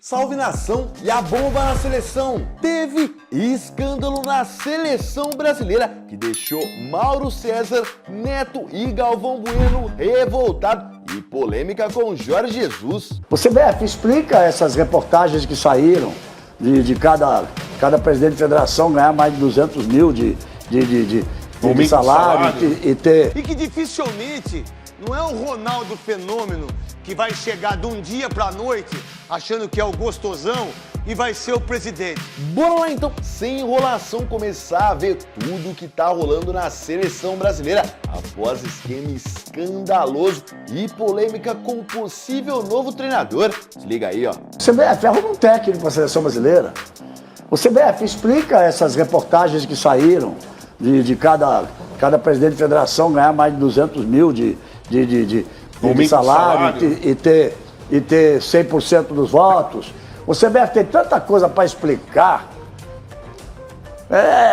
Salve nação e a bomba na seleção! Teve escândalo na seleção brasileira que deixou Mauro César, Neto e Galvão Bueno revoltados e polêmica com Jorge Jesus. O CBF explica essas reportagens que saíram de cada presidente de federação ganhar mais de 200 mil de salário e ter... E que dificilmente não é o Ronaldo fenômeno que vai chegar de um dia pra noite achando que é o gostosão e vai ser o presidente. Bora lá então, sem enrolação, começar a ver tudo que tá rolando na seleção brasileira após esquema escandaloso e polêmica com o possível novo treinador. Se liga aí, ó. O CBF arruma um técnico para a seleção brasileira. O CBF explica essas reportagens que saíram de cada presidente de federação ganhar mais de 200 mil de salário e ter 100% dos votos. O CBF tem tanta coisa para explicar.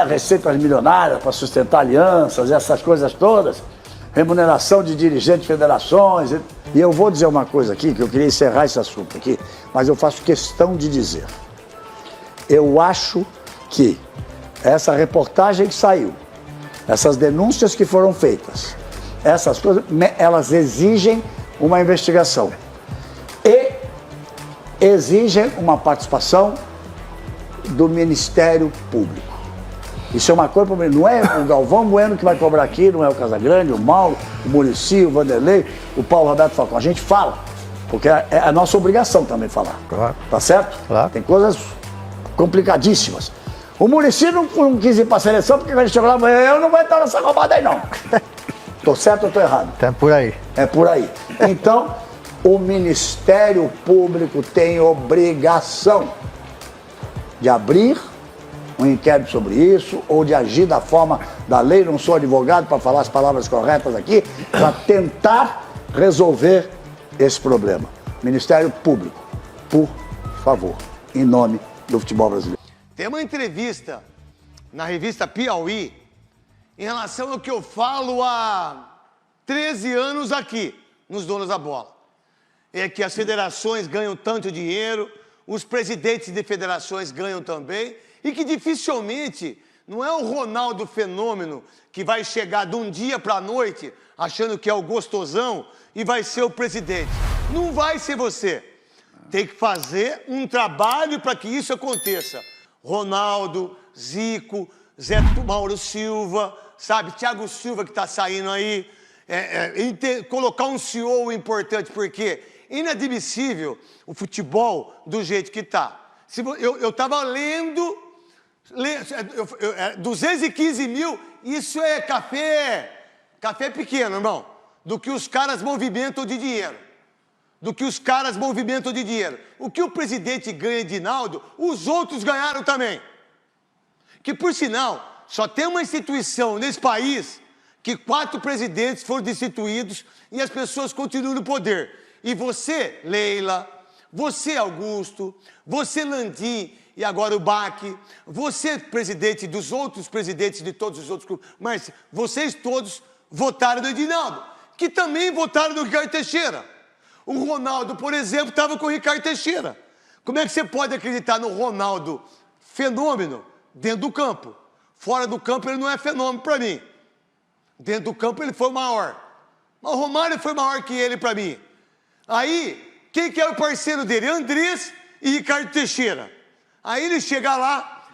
Receitas milionárias para sustentar alianças, essas coisas todas. Remuneração de dirigentes de federações. E eu vou dizer uma coisa aqui, que eu queria encerrar esse assunto aqui, mas eu faço questão de dizer. Eu acho que essa reportagem que saiu, essas denúncias que foram feitas, essas coisas, elas exigem uma investigação e exigem uma participação do Ministério Público. Isso é uma coisa para mim, não é o Galvão Bueno que vai cobrar aqui, não é o Casagrande, o Mauro, o Muricy, o Vanderlei, o Paulo Roberto Falcão. A gente fala, porque é a nossa obrigação também falar. Claro. Tá certo? Claro. Tem coisas complicadíssimas. O Muricy não quis ir para a seleção porque quando ele chegou lá, eu não vou entrar nessa roubada aí não. Tô certo ou tô errado? É por aí. É por aí. Então, o Ministério Público tem obrigação de abrir um inquérito sobre isso ou de agir da forma da lei. Não sou advogado para falar as palavras corretas aqui, para tentar resolver esse problema. Ministério Público, por favor, em nome do futebol brasileiro. Tem uma entrevista na revista Piauí em relação ao que eu falo há 13 anos aqui, nos Donos da Bola. É que as federações ganham tanto dinheiro, os presidentes de federações ganham também, e que dificilmente não é o Ronaldo fenômeno que vai chegar de um dia pra noite achando que é o gostosão e vai ser o presidente. Não vai ser você. Tem que fazer um trabalho para que isso aconteça. Ronaldo, Zico, Zé Mauro Silva, sabe, Thiago Silva que está saindo aí, colocar um CEO importante, porque é inadmissível o futebol do jeito que está. Eu estava lendo 215 mil, isso é café pequeno, irmão, do que os caras movimentam de dinheiro. O que o presidente ganha de Naldo, os outros ganharam também. Que, por sinal, só tem uma instituição nesse país que 4 presidentes foram destituídos e as pessoas continuam no poder. E você, Leila, você, Augusto, você, Landim, e agora o Baque, você, presidente dos outros presidentes de todos os outros clubes, mas vocês todos votaram no Edinaldo, que também votaram no Ricardo Teixeira. O Ronaldo, por exemplo, estava com o Ricardo Teixeira. Como é que você pode acreditar no Ronaldo fenômeno dentro do campo? Fora do campo ele não é fenômeno para mim. Dentro do campo ele foi maior. Mas o Romário foi maior que ele para mim. Aí, quem que era o parceiro dele? Andrés e Ricardo Teixeira. Aí ele chega lá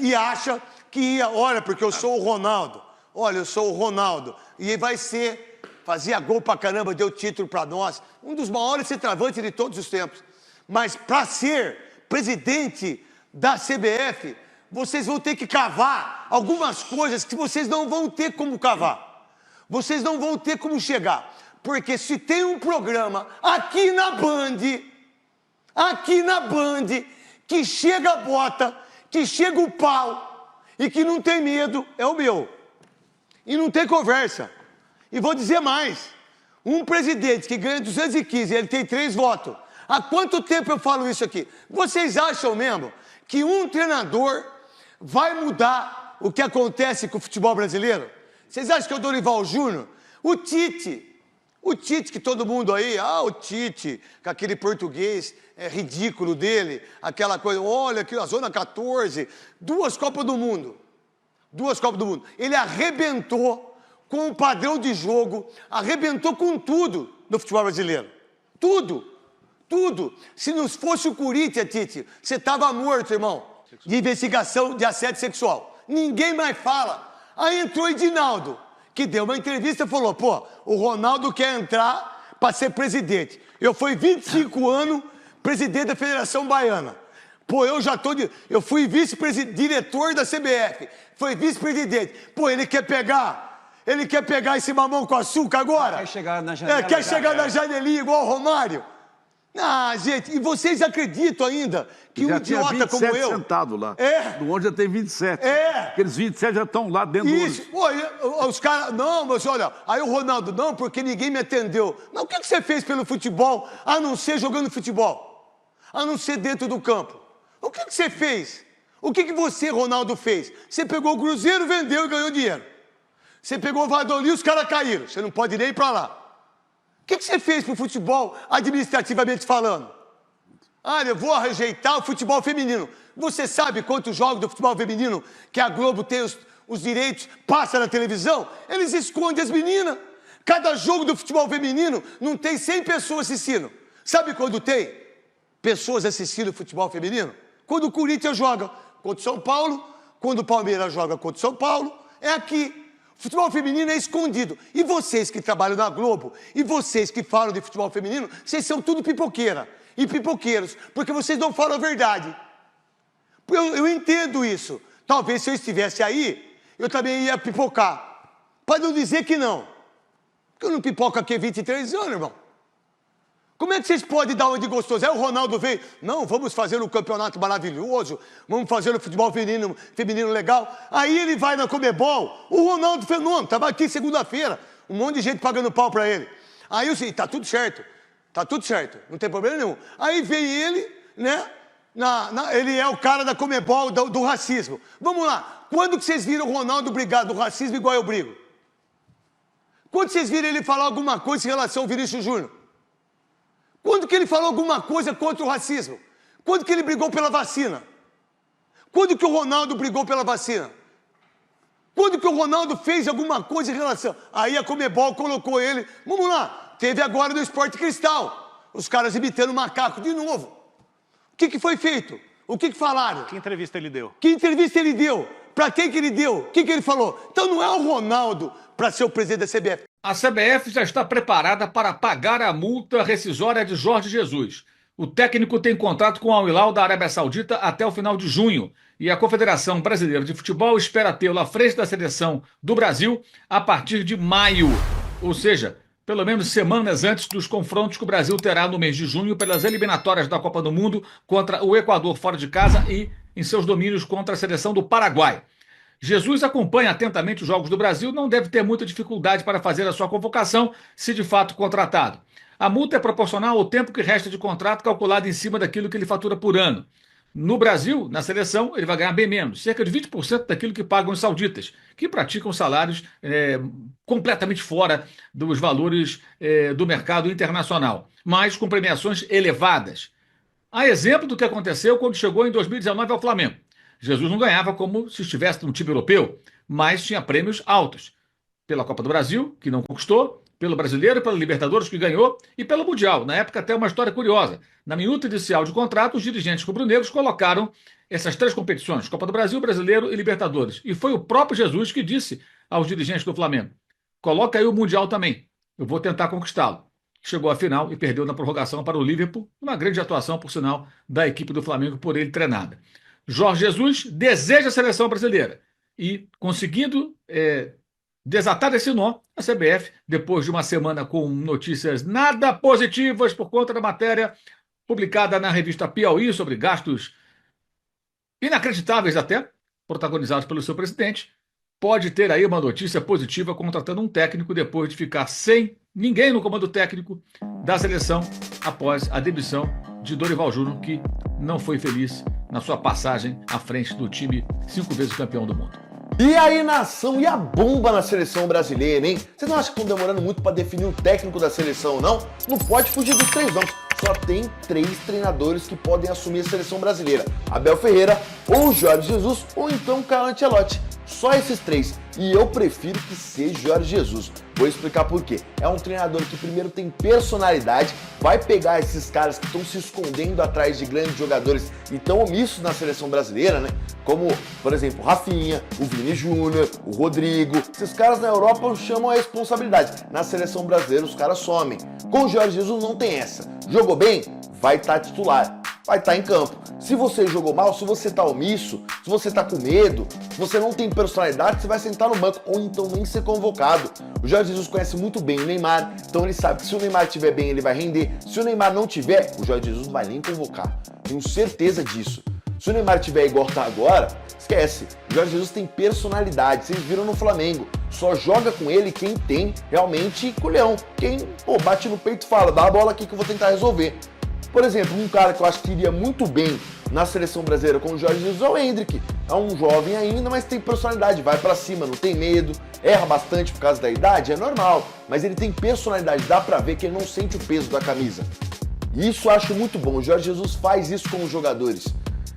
e acha que ia, olha, porque eu sou o Ronaldo. Olha, eu sou o Ronaldo. E vai ser... Fazia gol pra caramba, deu título pra nós. Um dos maiores centroavantes de todos os tempos. Mas para ser presidente da CBF, vocês vão ter que cavar algumas coisas que vocês não vão ter como cavar. Vocês não vão ter como chegar. Porque se tem um programa aqui na Band, que chega a bota, que chega o pau e que não tem medo, é o meu. E não tem conversa. E vou dizer mais, um presidente que ganha 215 e ele tem 3 votos, há quanto tempo eu falo isso aqui? Vocês acham mesmo que um treinador vai mudar o que acontece com o futebol brasileiro? Vocês acham que é o Dorival Júnior? O Tite O Tite, que todo mundo aí, o Tite, com aquele português ridículo dele, aquela coisa, olha aqui, a Zona 14, 2 Copas do Mundo. 2 Copas do Mundo. Ele arrebentou com o padrão de jogo, arrebentou com tudo no futebol brasileiro. Tudo. Tudo. Se não fosse o Corinthians, Tite, você estava morto, irmão, de investigação de assédio sexual. Ninguém mais fala. Aí entrou o Edinaldo, que deu uma entrevista e falou, pô, o Ronaldo quer entrar para ser presidente. Eu fui 25 anos presidente da Federação Baiana. Pô, eu fui vice-diretor da CBF, foi vice-presidente. Pô, ele quer pegar esse mamão com açúcar agora? Quer chegar na janela. Quer chegar na janelinha igual o Romário? Ah, gente, e vocês acreditam ainda que um idiota como eu... sentado lá. No onde já tem 27. Aqueles 27 já estão lá dentro Isso, pô, os caras... Não, mas olha, aí o Ronaldo, não, porque ninguém me atendeu. Não, o que você fez pelo futebol, a não ser jogando futebol? A não ser dentro do campo? O que você fez? O que você, Ronaldo, fez? Você pegou o Cruzeiro, vendeu e ganhou dinheiro. Você pegou o Valladolid, os caras caíram. Você não pode nem ir pra lá. O que você fez pro futebol, administrativamente falando? Eu vou rejeitar o futebol feminino. Você sabe quantos jogos do futebol feminino que a Globo tem os direitos, passa na televisão? Eles escondem as meninas. Cada jogo do futebol feminino não tem 100 pessoas assistindo. Sabe quando tem pessoas assistindo futebol feminino? Quando o Corinthians joga contra o São Paulo, quando o Palmeiras joga contra o São Paulo, é aqui. Futebol feminino é escondido. E vocês que trabalham na Globo, e vocês que falam de futebol feminino, vocês são tudo pipoqueira e pipoqueiros, porque vocês não falam a verdade. Eu entendo isso. Talvez se eu estivesse aí, eu também ia pipocar. Para não dizer que não. Porque eu não pipoco aqui há 23 anos, irmão. Como é que vocês podem dar uma de gostoso? Aí o Ronaldo veio, não, vamos fazer um campeonato maravilhoso, vamos fazer o futebol feminino legal. Aí ele vai na Conmebol, o Ronaldo Fenômeno, estava aqui segunda-feira, um monte de gente pagando pau para ele. Aí eu disse, tá tudo certo, não tem problema nenhum. Aí vem ele, né, ele é o cara da Conmebol, do racismo. Vamos lá, quando que vocês viram o Ronaldo brigar do racismo igual eu brigo? Quando vocês viram ele falar alguma coisa em relação ao Vinícius Júnior? Quando que ele falou alguma coisa contra o racismo? Quando que ele brigou pela vacina? Quando que o Ronaldo brigou pela vacina? Quando que o Ronaldo fez alguma coisa em relação... Aí a Conmebol colocou ele... Vamos lá, teve agora no Esporte Cristal. Os caras imitando o macaco de novo. O que foi feito? O que falaram? Que entrevista ele deu? Que entrevista ele deu? Pra quem que ele deu? O que ele falou? Então não é o Ronaldo para ser o presidente da CBF. A CBF já está preparada para pagar a multa rescisória de Jorge Jesus. O técnico tem contrato com o Al Hilal da Arábia Saudita até o final de junho e a Confederação Brasileira de Futebol espera tê-lo à frente da seleção do Brasil a partir de maio, ou seja, pelo menos semanas antes dos confrontos que o Brasil terá no mês de junho pelas eliminatórias da Copa do Mundo contra o Equador fora de casa e em seus domínios contra a seleção do Paraguai. Jesus acompanha atentamente os jogos do Brasil, não deve ter muita dificuldade para fazer a sua convocação, se de fato contratado. A multa é proporcional ao tempo que resta de contrato, calculado em cima daquilo que ele fatura por ano. No Brasil, na seleção, ele vai ganhar bem menos, cerca de 20% daquilo que pagam os sauditas, que praticam salários completamente fora dos valores do mercado internacional, mas com premiações elevadas. Há exemplo do que aconteceu quando chegou em 2019 ao Flamengo. Jesus não ganhava como se estivesse num time europeu, mas tinha prêmios altos. Pela Copa do Brasil, que não conquistou, pelo Brasileiro, pela Libertadores, que ganhou, e pelo Mundial. Na época, até uma história curiosa. Na minuta inicial de contrato, os dirigentes rubro-negros colocaram essas 3 competições, Copa do Brasil, Brasileiro e Libertadores. E foi o próprio Jesus que disse aos dirigentes do Flamengo, coloca aí o Mundial também, eu vou tentar conquistá-lo. Chegou à final e perdeu na prorrogação para o Liverpool, uma grande atuação, por sinal, da equipe do Flamengo por ele treinada. Jorge Jesus deseja a seleção brasileira e, conseguindo desatar esse nó, a CBF, depois de uma semana com notícias nada positivas por conta da matéria publicada na revista Piauí sobre gastos inacreditáveis até, protagonizados pelo seu presidente, pode ter aí uma notícia positiva contratando um técnico depois de ficar sem ninguém no comando técnico da seleção após a demissão de Dorival Júnior, que não foi feliz na sua passagem à frente do time 5 vezes campeão do mundo. E aí, nação, e a bomba na seleção brasileira, hein? Vocês não acham que estão demorando muito para definir o técnico da seleção, não? Não pode fugir dos 3 nomes. Só tem 3 treinadores que podem assumir a seleção brasileira. Abel Ferreira, ou Jorge Jesus, ou então Carlo Ancelotti. Só esses 3. E eu prefiro que seja Jorge Jesus. Vou explicar por quê. É um treinador que primeiro tem personalidade, vai pegar esses caras que estão se escondendo atrás de grandes jogadores e estão omissos na seleção brasileira, né? Como, por exemplo, o Rafinha, o Vini Júnior, o Rodrigo. Esses caras na Europa chamam a responsabilidade. Na seleção brasileira os caras somem. Com o Jorge Jesus não tem essa. Jogou bem? Vai estar titular. Vai estar em campo. Se você jogou mal, se você tá omisso, se você tá com medo, se você não tem personalidade, você vai sentar no banco ou então nem ser convocado. O Jorge Jesus conhece muito bem o Neymar, então ele sabe que se o Neymar estiver bem, ele vai render. Se o Neymar não tiver, o Jorge Jesus não vai nem convocar. Tenho certeza disso. Se o Neymar tiver igual tá agora, esquece. O Jorge Jesus tem personalidade, vocês viram no Flamengo. Só joga com ele quem tem realmente culhão. Quem, bate no peito e fala, dá a bola aqui que eu vou tentar resolver. Por exemplo, um cara que eu acho que iria muito bem na seleção brasileira com o Jorge Jesus é o Endrick. É um jovem ainda, mas tem personalidade, vai pra cima, não tem medo, erra bastante por causa da idade, é normal. Mas ele tem personalidade, dá pra ver que ele não sente o peso da camisa. E isso eu acho muito bom, o Jorge Jesus faz isso com os jogadores.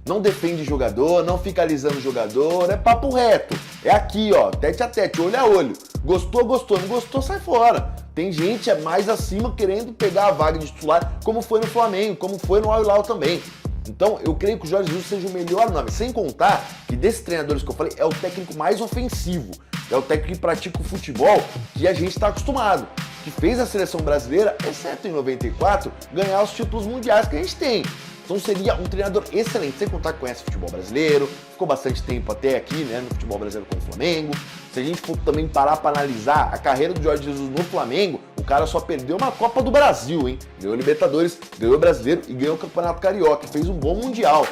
Não defende jogador, não fica alisando jogador, é papo reto. É aqui, ó, tete a tete, olho a olho. Gostou, gostou, não gostou, sai fora. Tem gente mais acima querendo pegar a vaga de titular, como foi no Flamengo, como foi no Al Hilal também. Então, eu creio que o Jorge Jesus seja o melhor nome, sem contar que desses treinadores que eu falei, é o técnico mais ofensivo. É o técnico que pratica o futebol que a gente está acostumado. Que fez a seleção brasileira, exceto em 94, ganhar os títulos mundiais que a gente tem. Então seria um treinador excelente, sem contar que conhece o futebol brasileiro, ficou bastante tempo até aqui, né, no futebol brasileiro com o Flamengo. Se a gente for também parar para analisar a carreira do Jorge Jesus no Flamengo, o cara só perdeu uma Copa do Brasil, hein? Ganhou Libertadores, ganhou o Brasileiro e ganhou o Campeonato Carioca, fez um bom Mundial.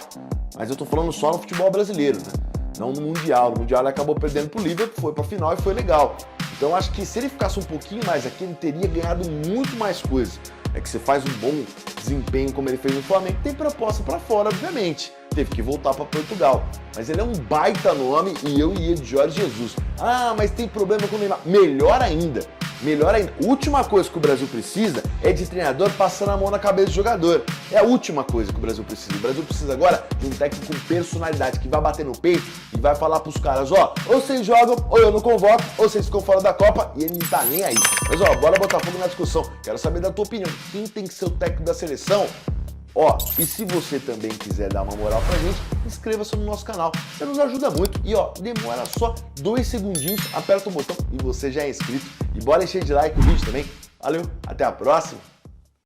Mas eu tô falando só no futebol brasileiro, né? Não no Mundial. No Mundial ele acabou perdendo pro Liverpool, foi pra final e foi legal. Então acho que se ele ficasse um pouquinho mais aqui, ele teria ganhado muito mais coisas. É que você faz um bom desempenho como ele fez no Flamengo, tem proposta pra fora, obviamente. Teve que voltar pra Portugal. Mas ele é um baita nome e eu iria de Jorge Jesus. Ah, mas tem problema com o Neymar. Melhor ainda. Melhor ainda. A última coisa que o Brasil precisa é de treinador passando a mão na cabeça do jogador. É a última coisa que o Brasil precisa. O Brasil precisa agora de um técnico com personalidade, que vai bater no peito e vai falar pros caras, ó, ou vocês jogam, ou eu não convoco, ou vocês ficam fora da Copa, e ele não tá nem aí. Mas ó, bora botar fogo na discussão. Quero saber da tua opinião. Quem tem que ser o técnico da seleção? Ó, e se você também quiser dar uma moral pra gente, inscreva-se no nosso canal. Você nos ajuda muito. E ó, demora só 2 segundinhos, aperta o botão e você já é inscrito. E bora encher de like o vídeo também. Valeu, até a próxima.